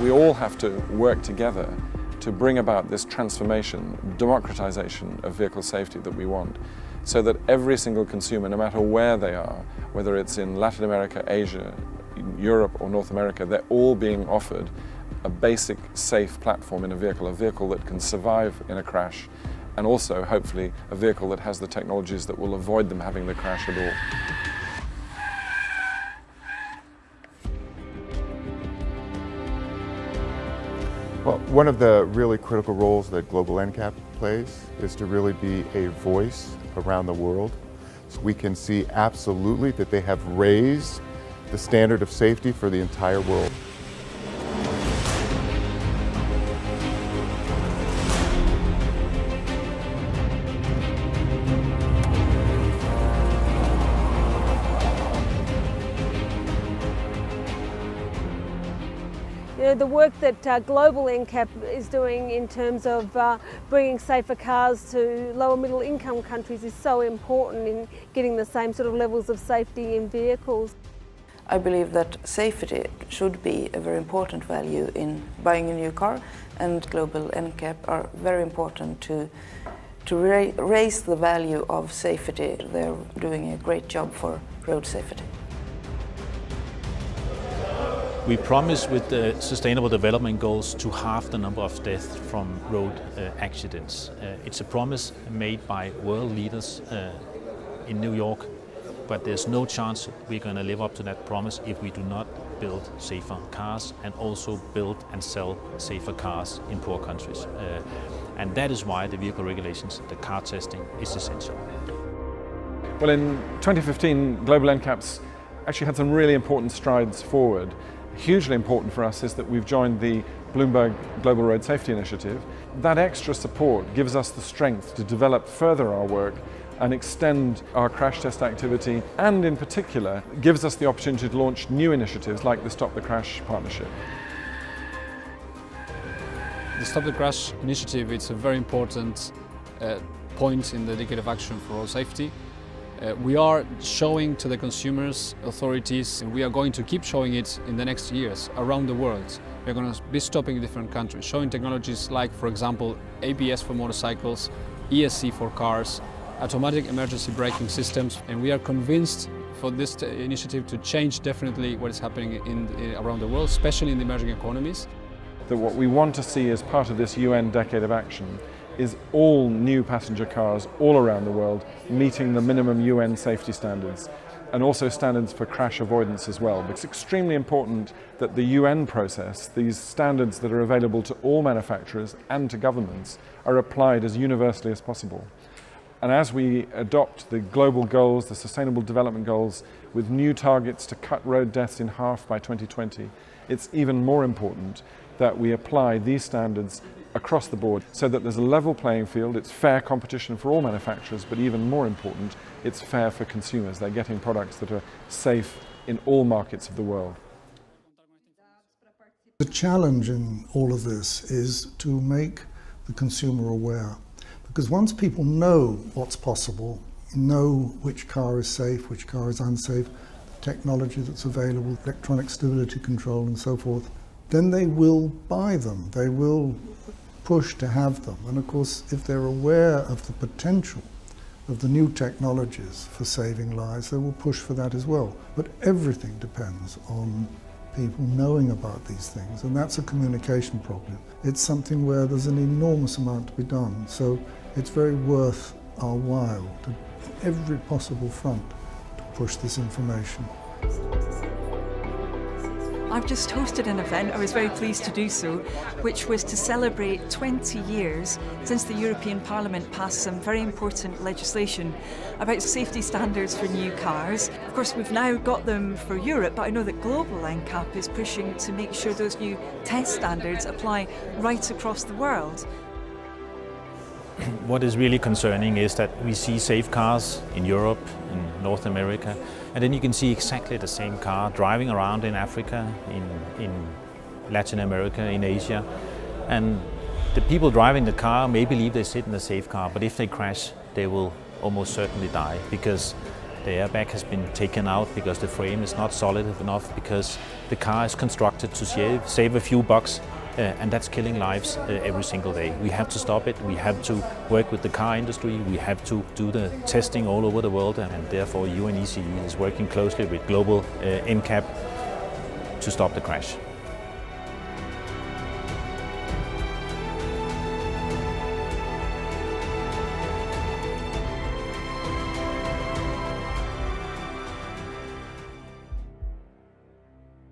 We all have to work together to bring about this transformation, democratization of vehicle safety that we want, so that every single consumer, no matter where they are, whether it's in Latin America, Asia, Europe or North America, they're all being offered a basic safe platform in a vehicle that can survive in a crash, and also hopefully a vehicle that has the technologies that will avoid them having the crash at all. Well, one of the really critical roles that Global NCAP plays is to really be a voice around the world. So we can see absolutely that they have raised the standard of safety for the entire world. The work that Global NCAP is doing in terms of bringing safer cars to lower middle income countries is so important in getting the same sort of levels of safety in vehicles. I believe that safety should be a very important value in buying a new car, and Global NCAP are very important to raise the value of safety. They're doing a great job for road safety. We promise with the Sustainable Development Goals to halve the number of deaths from road accidents. It's a promise made by world leaders in New York, but there's no chance we're going to live up to that promise if we do not build safer cars and also build and sell safer cars in poor countries. And that is why the vehicle regulations, the car testing, is essential. Well, in 2015, Global NCAP's actually had some really important strides forward. Hugely important for us is that we've joined the Bloomberg Global Road Safety Initiative. That extra support gives us the strength to develop further our work and extend our crash test activity, and in particular gives us the opportunity to launch new initiatives like the Stop the Crash partnership. The Stop the Crash initiative is a very important point in the Decade of Action for Road Safety. We are showing to the consumers, authorities, and we are going to keep showing it in the next years around the world. We're going to be stopping in different countries, showing technologies like, for example, ABS for motorcycles, ESC for cars, automatic emergency braking systems, and we are convinced for this initiative to change definitely what is happening around the world, especially in the emerging economies. That what we want to see as part of this UN Decade of Action is all new passenger cars all around the world meeting the minimum UN safety standards, and also standards for crash avoidance as well. It's extremely important that the UN process, these standards that are available to all manufacturers and to governments, are applied as universally as possible. And as we adopt the global goals, the Sustainable Development Goals, with new targets to cut road deaths in half by 2020, it's even more important that we apply these standards across the board so that there's a level playing field, it's fair competition for all manufacturers, but even more important, it's fair for consumers. They're getting products that are safe in all markets of the world. The challenge in all of this is to make the consumer aware, because once people know what's possible, know which car is safe, which car is unsafe, the technology that's available, electronic stability control and so forth, then they will buy them, they will push to have them. And of course, if they're aware of the potential of the new technologies for saving lives, they will push for that as well. But everything depends on people knowing about these things, and that's a communication problem. It's something where there's an enormous amount to be done, so it's very worth our while to every possible front to push this information. I've just hosted an event, I was very pleased to do so, which was to celebrate 20 years since the European Parliament passed some very important legislation about safety standards for new cars. Of course, we've now got them for Europe, but I know that Global NCAP is pushing to make sure those new test standards apply right across the world. What is really concerning is that we see safe cars in Europe, in North America, and then you can see exactly the same car driving around in Africa, in Latin America, in Asia. And the people driving the car may believe they sit in a safe car, but if they crash, they will almost certainly die, because The airbag has been taken out because the frame is not solid enough, because the car is constructed to save a few bucks, and that's killing lives every single day. We have to stop it. We have to work with the car industry. We have to do the testing all over the world, and therefore UNECE is working closely with global NCAP to stop the crash.